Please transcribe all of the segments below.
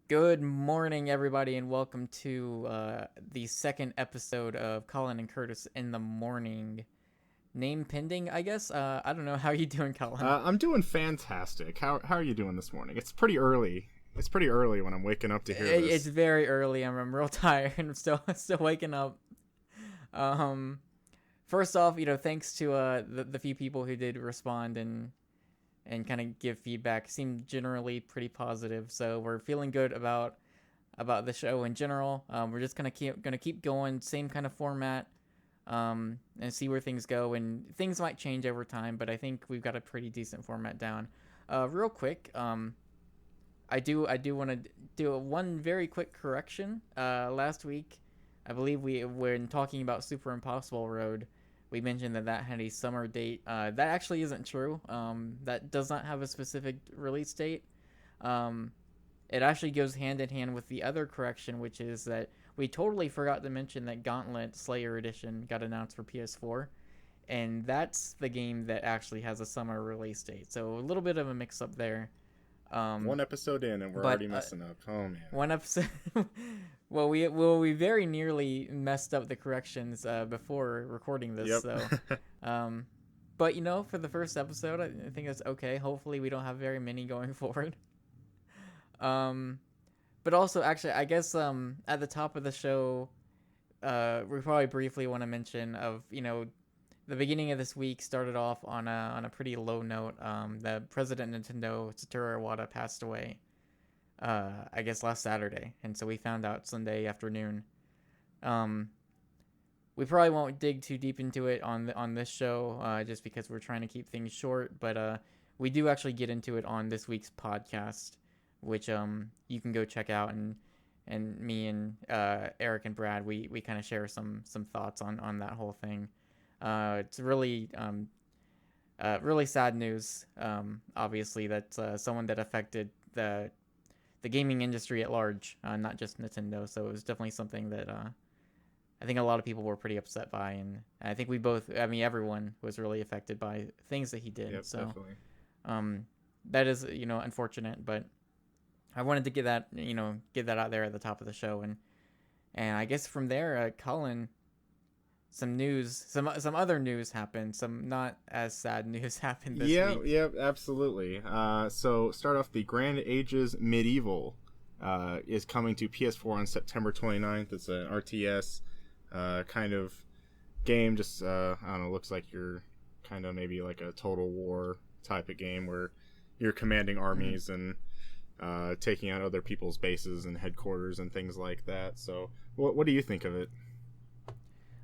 Good morning, everybody, and welcome to the second episode of Collin and Curtis in the morning. Name pending, I guess. I don't know. How are you doing, Collin? I'm doing fantastic. How are you doing this morning? It's pretty early. It's pretty early when I'm waking up to hear this. It's very early. I'm real tired. I'm still waking up. First off, thanks to the few people who did respond and kind of give feedback. Seemed generally pretty positive, so we're feeling good about the show in general. We're just gonna keep going, same kind of format, and see where things go. And things might change over time, but I think we've got a pretty decent format down. Real quick, I do want to do one very quick correction. Last week, I believe when talking about Super Impossible Road, we mentioned that had a summer date. That actually isn't true. That does not have a specific release date. It actually goes hand in hand with the other correction, which is that we totally forgot to mention that Gauntlet Slayer Edition got announced for PS4, and that's the game that actually has a summer release date. So a little bit of a mix-up there. One episode in and we're already messing up. Oh man. One episode. we very nearly messed up the corrections before recording this. Yep. So, but for the first episode, I think that's okay. Hopefully, we don't have very many going forward. But also, actually, I guess at the top of the show, we probably briefly want to mention of the beginning of this week started off on a pretty low note. The president of Nintendo, Satoru Iwata, passed away. I guess last Saturday, and so we found out Sunday afternoon. We probably won't dig too deep into it on this show, just because we're trying to keep things short. But we do actually get into it on this week's podcast, which you can go check out. And me and Eric and Brad, we kind of share some thoughts on that whole thing. It's really really sad news. Obviously, that's someone that affected the gaming industry at large, not just Nintendo. So it was definitely something that I think a lot of people were pretty upset by, and I think everyone was really affected by things that he did. Yep, so definitely. that is unfortunate, but I wanted to get that out there at the top of the show, and I guess from there, Collin, some other news happened. Some not as sad news happened this week. Yeah, absolutely. So start off, the Grand Ages Medieval is coming to PS4 on September 29th. It's an RTS kind of game. Just I don't know, looks like you're kind of maybe like a Total War type of game where you're commanding armies and taking out other people's bases and headquarters and things like that. So what do you think of it?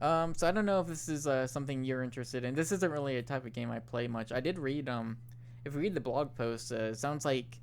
So I don't know if this is something you're interested in. This isn't really a type of game I play much. I did read, if you read the blog post, it sounds like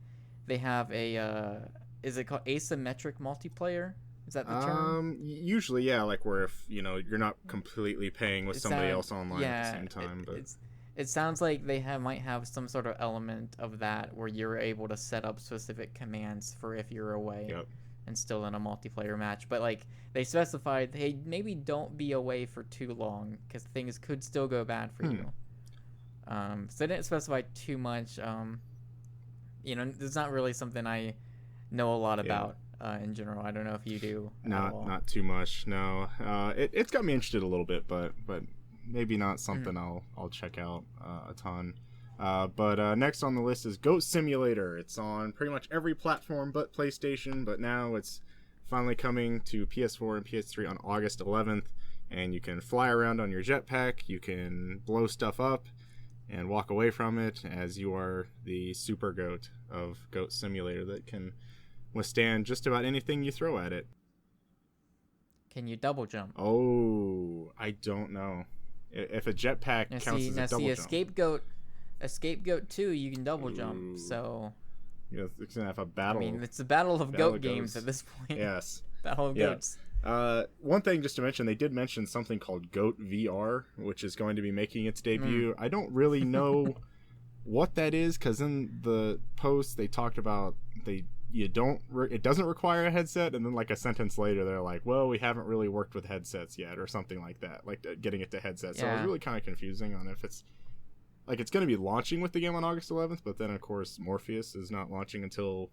they have a, is it called asymmetric multiplayer? Is that the term? Usually, yeah, like where if, you're not completely paying with somebody else online at the same time. But it sounds like they might have some sort of element of that where you're able to set up specific commands for if you're away. Yep. And still in a multiplayer match, but like they specified, hey, maybe don't be away for too long because things could still go bad for you. So they didn't specify too much. It's not really something I know a lot about in general. I don't know if you do. Not too much. No, it's got me interested a little bit, but maybe not something I'll check out a ton. But next on the list is Goat Simulator. It's on pretty much every platform but PlayStation, but now it's finally coming to PS4 and PS3 on August 11th, and you can fly around on your jetpack, you can blow stuff up, and walk away from it as you are the super goat of Goat Simulator that can withstand just about anything you throw at it. Can you double jump? Oh, I don't know. If a jetpack counts as a double jump. A Scapegoat 2, you can double jump, so... Yeah, it's going to have a battle. I mean, it's a battle of goat games at this point. Yes. Battle of goats. One thing just to mention, they did mention something called Goat VR, which is going to be making its debut. I don't really know what that is, because in the post they talked about it doesn't require a headset, and then like a sentence later they're like, well, we haven't really worked with headsets yet, or something like that, like getting it to headsets. So it was really kind of confusing on if it's like it's going to be launching with the game on August 11th, but then of course Morpheus is not launching until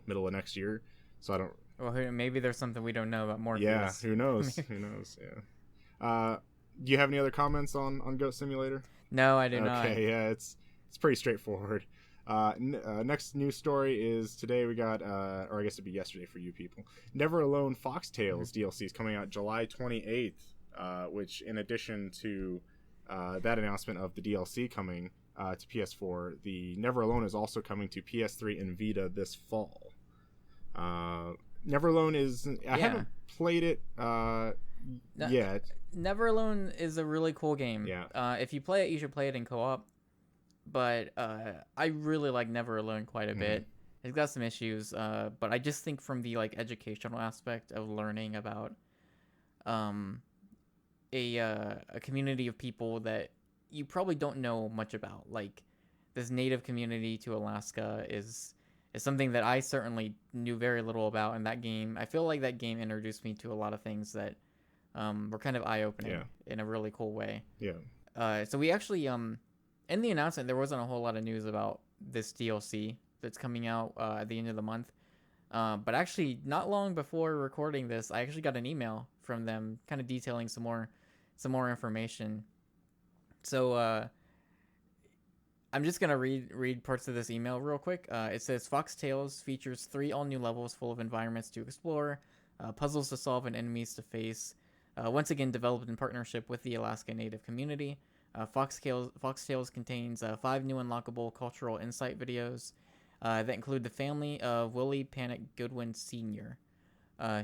middle of next year. So I don't. Well, maybe there's something we don't know about Morpheus. Yeah, who knows? Who knows? Yeah. Do you have any other comments on Goat Simulator? No, I do not. Okay, yeah, it's pretty straightforward. Next news story is today we got, or I guess it'd be yesterday for you people. Never Alone Foxtails DLC is coming out July 28th, which in addition to that announcement of the DLC coming to PS4, the Never Alone is also coming to PS3 and Vita this fall. Never Alone is, I haven't played it yet. Never Alone is a really cool game. Yeah. If you play it, you should play it in co-op. But I really like Never Alone quite a bit. It's got some issues, but I just think from the like educational aspect of learning about a community of people that you probably don't know much about, like this native community to Alaska is something that I certainly knew very little about. In that game, I feel like that game introduced me to a lot of things that were kind of eye-opening in a really cool way. Yeah. So we actually in the announcement, there wasn't a whole lot of news about this DLC that's coming out at the end of the month. But actually, not long before recording this, I actually got an email from them kind of detailing some more information. So I'm just going to read parts of this email real quick. It says, Foxtails features 3 all-new levels full of environments to explore, puzzles to solve, and enemies to face. Once again, developed in partnership with the Alaska Native community. Foxtails contains 5 new unlockable cultural insight videos that include the family of Willie Panic Goodwin Sr.,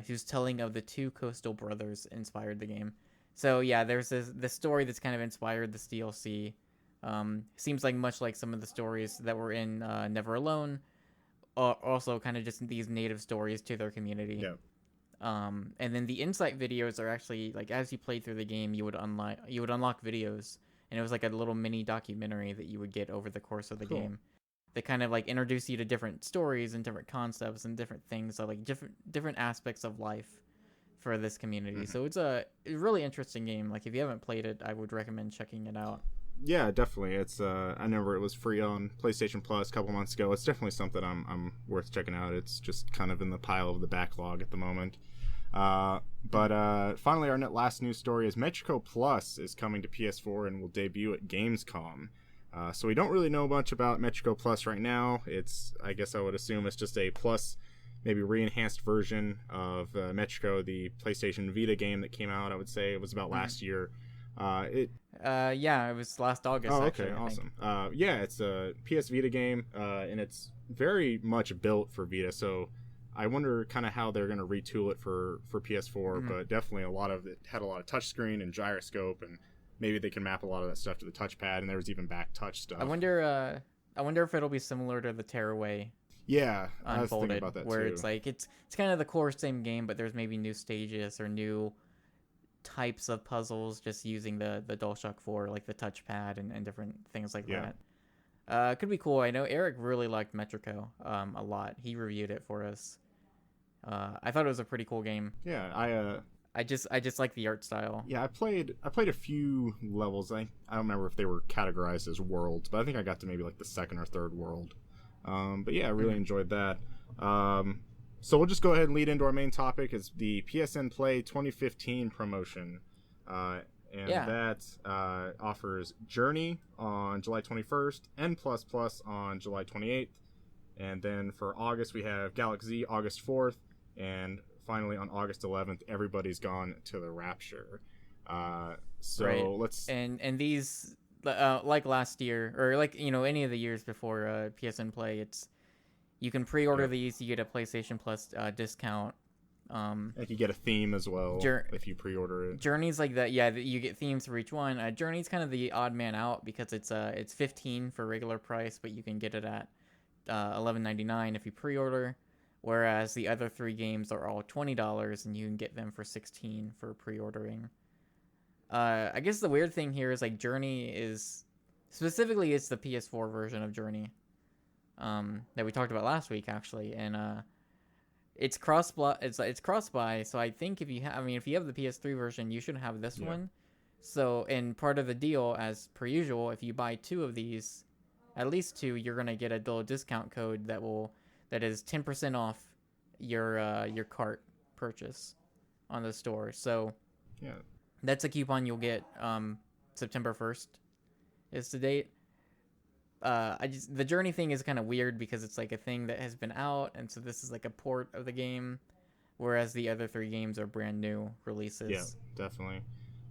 whose telling of the 2 coastal brothers inspired the game. So yeah, there's this story that's kind of inspired this DLC. Seems like much like some of the stories that were in Never Alone, also kind of just these native stories to their community. Yeah. And then the insight videos are actually like as you played through the game, you would unlock videos. And it was like a little mini documentary that you would get over the course of the game. They kind of like introduce you to different stories and different concepts and different things, so like different aspects of life for this community. So it's a really interesting game. Like if you haven't played it, I would recommend checking it out. Yeah, definitely. It's I remember it was free on PlayStation Plus a couple months ago. It's definitely something I'm worth checking out. It's just kind of in the pile of the backlog at the moment. But finally, our last news story is Metrico Plus is coming to PS4 and will debut at Gamescom. So we don't really know much about Metrico Plus right now. I guess I would assume it's just a plus, maybe re-enhanced version of Metrico, the PlayStation Vita game that came out. I would say it was about last year. Yeah, it was last August. Oh, actually, okay, awesome. Yeah, it's a PS Vita game, and it's very much built for Vita. So I wonder kind of how they're going to retool it for PS4, but definitely a lot of it had a lot of touchscreen and gyroscope, and maybe they can map a lot of that stuff to the touchpad, and there was even back touch stuff. I wonder if it'll be similar to the Tearaway. Yeah, Unfolded, I was thinking about that where too. it's like it's kind of the core same game, but there's maybe new stages or new types of puzzles just using the DualShock 4, like the touchpad and different things like that. Could be cool. I know Eric really liked Metrico a lot. He reviewed it for us. I thought it was a pretty cool game. Yeah, I just like the art style. Yeah, I played a few levels. I don't remember if they were categorized as worlds, but I think I got to maybe like the second or third world. But yeah, I really enjoyed that. So we'll just go ahead and lead into our main topic. Is the PSN Play 2015 promotion. That offers Journey on July 21st, N++ on July 28th, and then for August we have Galaxy August 4th, and finally on August 11th, Everybody's Gone to the Rapture. Let's and these like last year or like any of the years before PSN Play, you can pre-order these. You get a PlayStation Plus discount. Like you get a theme as well if you pre-order it. Journey's like that. Yeah, you get themes for each one. Journey's kind of the odd man out because it's $15 for regular price, but you can get it at $11.99 if you pre-order. Whereas the other 3 games are all $20 and you can get them for $16 for pre-ordering. I guess the weird thing here is like Journey is specifically it's the PS4 version of Journey that we talked about last week actually, and it's it's cross-buy. So I think if you have the PS3 version, you should have this one. So and part of the deal, as per usual, if you buy 2 of these, at least 2, you're gonna get a little discount code that is 10% off your cart purchase on the store. So Yeah. that's a coupon you'll get. September 1st is the date. The Journey thing is kind of weird because it's like a thing that has been out, and so this is like a port of the game, whereas the other 3 games are brand new releases. Yeah, definitely.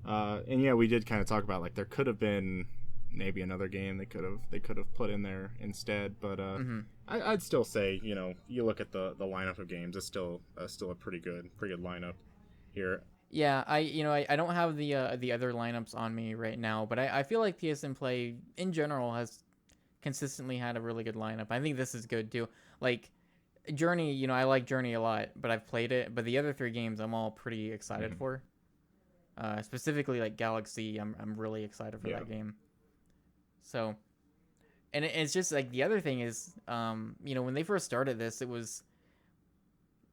And yeah, we did kind of talk about like there could have been maybe another game they could have put in there instead, but I'd still say, you know, you look at the lineup of games, it's still a pretty good lineup here. Yeah, I don't have the other lineups on me right now, but I feel like PSN Play in general has consistently had a really good lineup. I think this is good too. Like Journey, you know, I like Journey a lot, but I've played it. But the other 3 games, I'm all pretty excited for. Specifically, like Galaxy, I'm really excited for that game. So, and it's just like the other thing is, you know, when they first started this, it was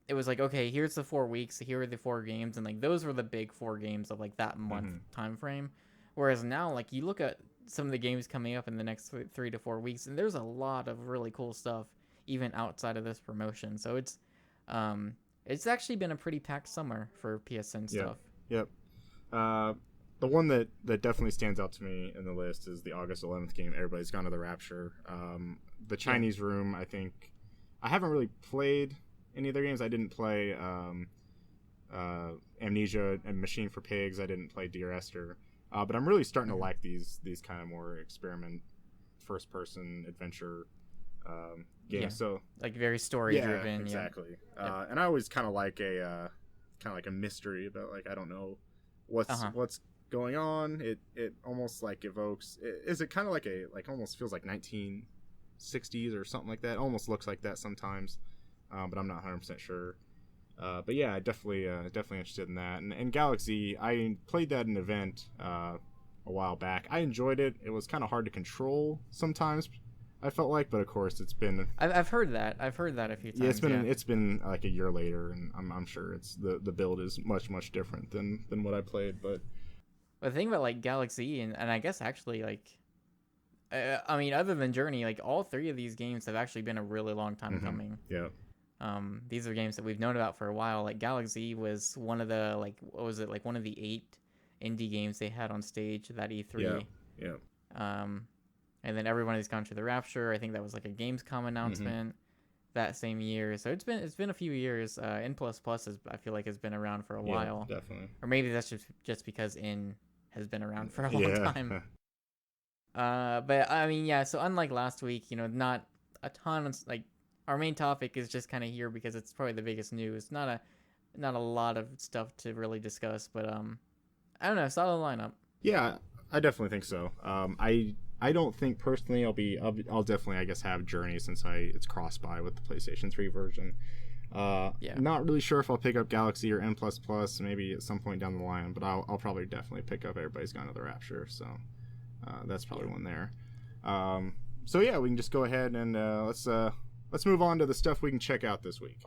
like, okay, here's the 4 weeks, here are the 4 games, and like those were the big 4 games of like that month time frame. Whereas now, like you look at some of the games coming up in the next 3 to 4 weeks, and there's a lot of really cool stuff even outside of this promotion. So it's actually been a pretty packed summer for PSN stuff. Yep. The one that definitely stands out to me in the list is the August 11th game, Everybody's Gone to the Rapture. The Chinese Room, I think I haven't really played any of their games. I didn't play Amnesia and Machine for Pigs. I didn't play Dear Esther. But I'm really starting to like these kind of more experiment first person adventure games. Yeah. So like very story driven. Exactly. And I always kind of like a mystery about like I don't know what's going on. It almost like evokes. Is it kind of like almost feels like 1960s or something like that? Almost looks like that sometimes, but I'm not 100% sure. But yeah, definitely interested in that. And Galaxy, I played that in an event a while back. I enjoyed it. It was kind of hard to control sometimes, I felt like, but of course it's been. I've heard that. I've heard that a few times. Yeah, it's been like a year later, and I'm sure it's the build is much different than what I played. But the thing about like Galaxy and I guess actually like, I mean, other than Journey, like all 3 of these games have actually been a really long time coming. Yeah. These are games that we've known about for a while. Like Galaxy was one of the like what was it like one of the 8 indie games they had on stage at that E3. Yeah. And then Everybody's Gone to the Rapture. I think that was like a Gamescom announcement that same year. So it's been a few years. N++ I feel like has been around for a while. Definitely. Or maybe that's just because N has been around for a long time. But I mean, yeah. So unlike last week, you know, not a ton of like. Our main topic is just kind of here because it's probably the biggest news. Not a lot of stuff to really discuss, but I don't know, solid lineup. Yeah, I definitely think so. I don't think personally I'll definitely I guess have Journey since it's cross-buy with the PlayStation 3 version. Not really sure if I'll pick up Galaxy or N++ maybe at some point down the line, but I'll probably definitely pick up Everybody's Gone to the Rapture. So that's probably one there. So yeah, we can just go ahead and let's move on to the stuff we can check out this week.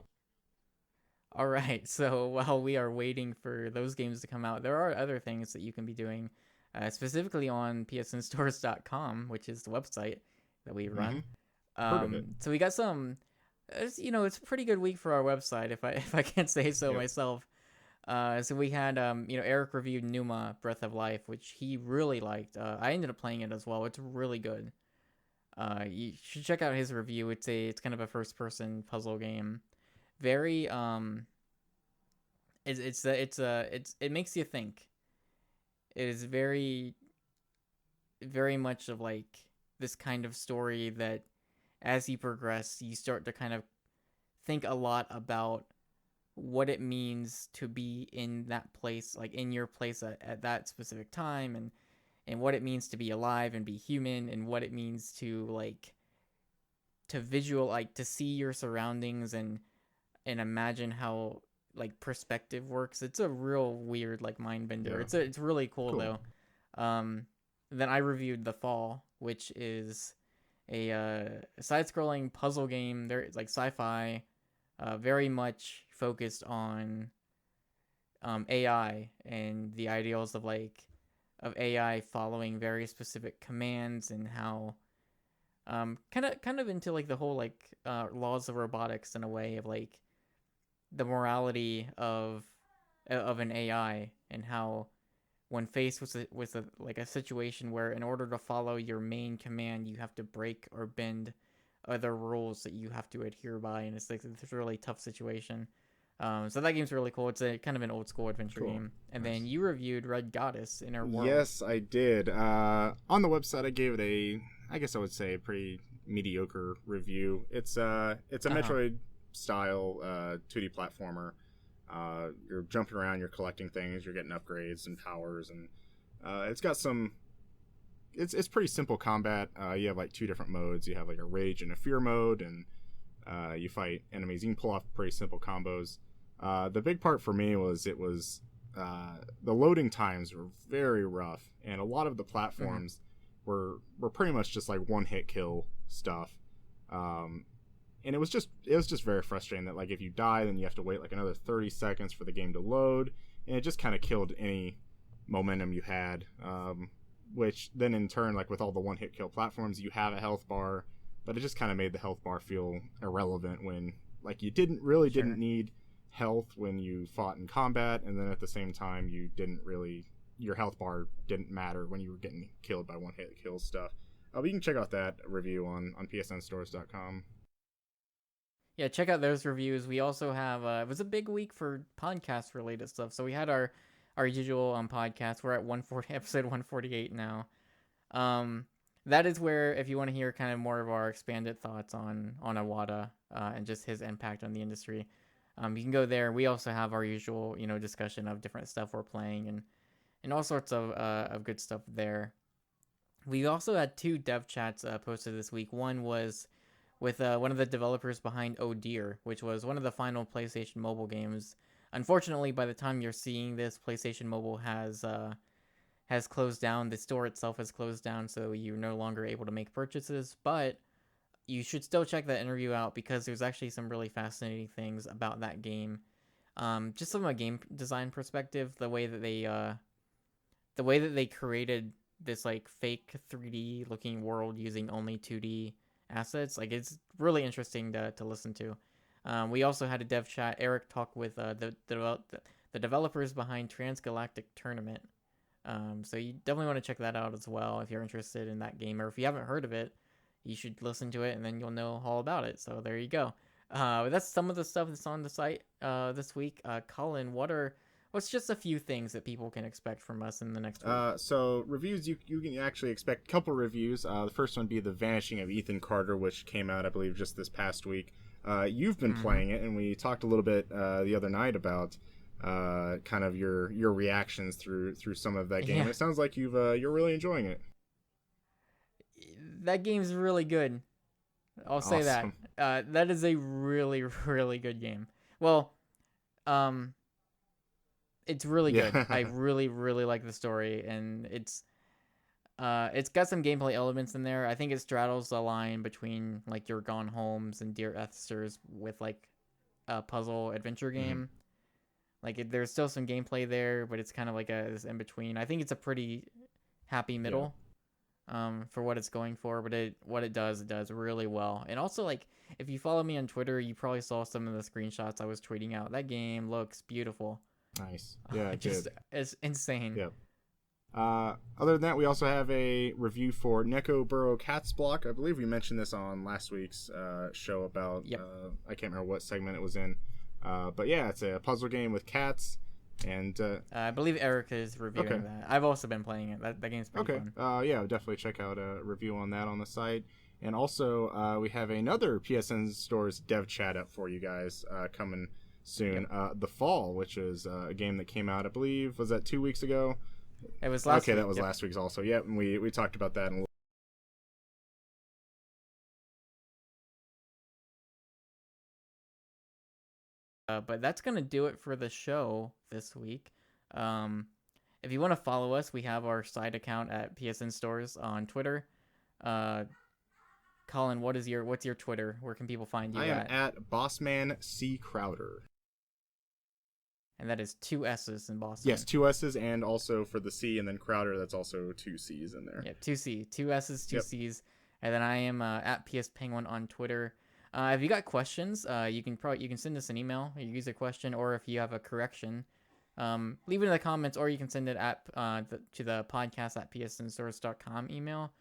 All right. So while we are waiting for those games to come out, there are other things that you can be doing, specifically on PSNStores.com, which is the website that we run. Heard of it. So we got some. It's a pretty good week for our website, if I can't say so myself. So we had Eric reviewed Pneuma Breath of Life, which he really liked. I ended up playing it as well. It's really good. You should check out his review. It's kind of a first person puzzle game. Very it makes you think. It is very very much of like this kind of story that as you progress you start to kind of think a lot about what it means to be in that place, like in your place at that specific time, and what it means to be alive and be human, and what it means to like to see your surroundings and imagine how like perspective works. It's a real weird like mind bender. It's really cool though. Then I reviewed The Fall, which is a side-scrolling puzzle game. There, it's like sci-fi, very much focused on AI and the ideals of AI following very specific commands, and how kind of into like the whole like laws of robotics in a way of like the morality of an AI, and how when faced with a situation where in order to follow your main command, you have to break or bend other rules that you have to adhere by, and it's a really tough situation. So that game's really cool. It's a kind of an old school adventure game. And then you reviewed Red Goddess Inner World. Yes, I did. On the website, I gave it I guess I would say a pretty mediocre review. It's a Metroid style 2D platformer. You're jumping around, you're collecting things, you're getting upgrades and powers, and it's got some. It's pretty simple combat. You have like 2 different modes. You have like a rage and a fear mode, and you fight enemies. You can pull off pretty simple combos. The big part for me was the loading times were very rough, and a lot of the platforms were pretty much just like one-hit kill stuff. And it was just very frustrating that like if you die, then you have to wait like another 30 seconds for the game to load, and it just kind of killed any momentum you had. Which then in turn, like with all the one-hit kill platforms, you have a health bar, but it just kind of made the health bar feel irrelevant when like you didn't need health when you fought in combat, and then at the same time your health bar didn't matter when you were getting killed by one-hit kill stuff. But you can check out that review on PSNStores.com. Yeah, check out those reviews. We also have it was a big week for podcast related stuff. So we had our usual podcast. We're at episode 148 now. That is where, if you want to hear kind of more of our expanded thoughts on Iwata and just his impact on the industry, you can go there. We also have our usual, discussion of different stuff we're playing and all sorts of good stuff there. We also had 2 dev chats posted this week. One was with one of the developers behind Oh Dear, which was one of the final PlayStation Mobile games. Unfortunately, by the time you're seeing this, PlayStation Mobile has closed down. The store itself has closed down, so you're no longer able to make purchases. But you should still check that interview out because there's actually some really fascinating things about that game. Just from a game design perspective, the way that they created this like fake 3D looking world using only 2D assets, like it's really interesting to listen to. We also had a dev chat. Eric talked with the developers behind Trans-Galactic Tournament. So you definitely want to check that out as well if you're interested in that game, or if you haven't heard of it, you should listen to it and then you'll know all about it. So there you go. That's some of the stuff that's on the site this week. Collin, what's just a few things that people can expect from us in the next week? So reviews, you can actually expect a couple reviews. The first one be the Vanishing of Ethan Carter, which came out, I believe, just this past week. You've been playing it, and we talked a little bit the other night about kind of your reactions through some of that game. Yeah. It sounds like you're really enjoying it. That game's really good. I'll say that. That is a really, really good game. Well, it's really good. I really, really like the story, and it's got some gameplay elements in there. I think it straddles the line between like your Gone Homes and Dear Esther's with like a puzzle adventure game. Like there's still some gameplay there, but it's kind of like this in between. I think it's a pretty happy middle for what it's going for, but it does really well. And also, like, if you follow me on Twitter, you probably saw some of the screenshots I was tweeting out. That game looks beautiful. Nice. Yeah, it's insane. Yeah. Other than that, we also have a review for NekoBuro CatsBlock. I believe we mentioned this on last week's show about I can't remember what segment it was in. But yeah, it's a puzzle game with cats, and I believe Eric is reviewing that. I've also been playing it. That game's pretty fun. Yeah, definitely check out a review on that on the site. And also, we have another PSN Stores dev chat up for you guys coming soon. The Fall, which is a game that came out, I believe, was that 2 weeks ago? It was last week. That was last week's also. Yeah, and we talked about that in but that's going to do it for the show this week. If you want to follow us, we have our side account at PSN Stores on Twitter. Collin, what's your Twitter? Where can people find you at? I am at Bossman C. Crowder. And that is 2 S's in Bossman. Yes, 2 S's, and also for the C, and then Crowder, that's also 2 C's in there. Yeah, 2 S's, 2 S's. And then I am at PS Penguin on Twitter. If you got questions, you can send us an email. You use a question, or if you have a correction, leave it in the comments, or you can send it to the podcast at PSNStores.com email.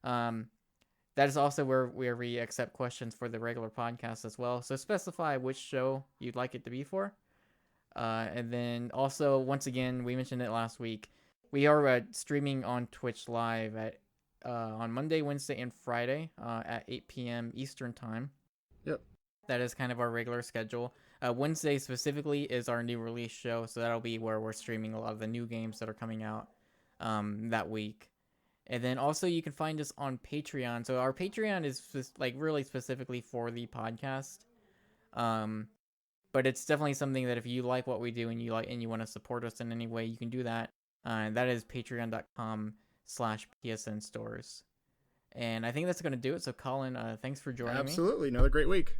That is also where we accept questions for the regular podcast as well. So specify which show you'd like it to be for. And then also, once again, we mentioned it last week. We are streaming on Twitch Live on Monday, Wednesday, and Friday at 8 p.m. Eastern Time. Yep. That is kind of our regular schedule. Wednesday specifically is our new release show, so that'll be where we're streaming a lot of the new games that are coming out that week. And then also you can find us on Patreon. So our Patreon is really specifically for the podcast. But it's definitely something that if you like what we do and you want to support us in any way, you can do that. That is patreon.com/PSNstores. And I think that's going to do it. So Collin, thanks for joining me. Absolutely. Another great week.